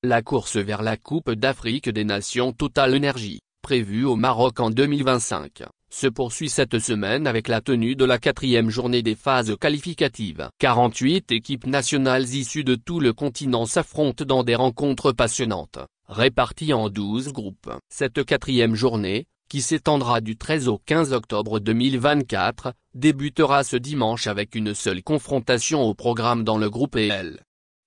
La course vers la Coupe d'Afrique des Nations Total Energy, prévue au Maroc en 2025, se poursuit cette semaine avec la tenue de la 4e journée des phases qualificatives. 48 équipes nationales issues de tout le continent s'affrontent dans des rencontres passionnantes, réparties en 12 groupes. Cette 4e journée, qui s'étendra du 13 au 15 octobre 2024, débutera ce dimanche avec une seule confrontation au programme dans le groupe EL.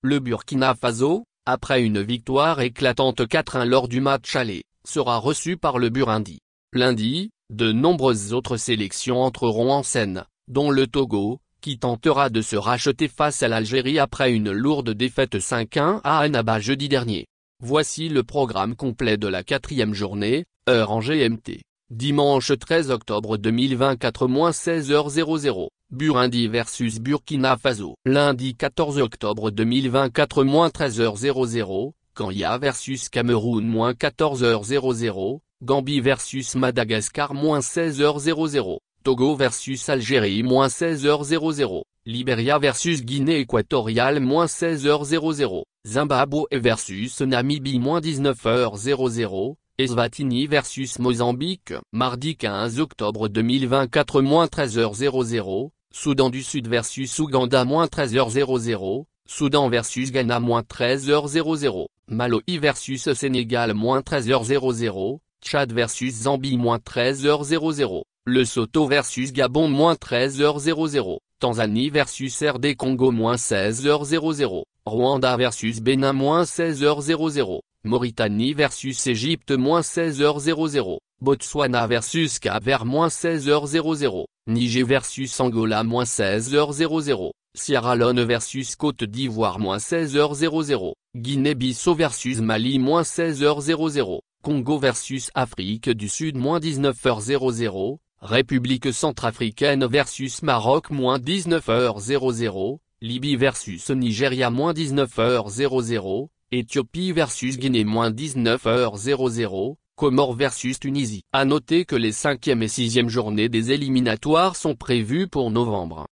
Le Burkina Faso, après une victoire éclatante 4-1 lors du match aller, sera reçu par le Burundi. Lundi, de nombreuses autres sélections entreront en scène, dont le Togo, qui tentera de se racheter face à l'Algérie après une lourde défaite 5-1 à Annaba jeudi dernier. Voici le programme complet de la 4e journée, heure en GMT. Dimanche 13 octobre 2024-16h00, Burundi vs Burkina Faso. Lundi 14 octobre 2024-13h00, Kenya vs Cameroun -14h00, Gambie vs Madagascar -16h00, Togo vs Algérie -16h00, Libéria vs Guinée équatoriale -16h00, Zimbabwe vs Namibie -19h00, Eswatini vs Mozambique, mardi 15 octobre 2024 -13h00, Soudan du Sud vs Ouganda -13h00, Soudan vs Ghana -13h00, Malawi vs Sénégal -13h00, Tchad vs Zambie -13h00, Lesotho vs Gabon -13h00, Tanzanie vs RD Congo -16h00, Rwanda vs Bénin -16h00, Mauritanie vs Égypte -16h00, Botswana vs Cap-Vert -16h00, Niger vs Angola -16h00, Sierra Leone vs Côte d'Ivoire -16h00, Guinée-Bissau vs Mali -16h00, Congo vs Afrique du Sud -19h00, République centrafricaine vs Maroc -19h00, Libye vs Nigeria -19h00, Éthiopie vs Guinée -19h00, Comores vs Tunisie. À noter que les 5e et 6e journées des éliminatoires sont prévues pour novembre.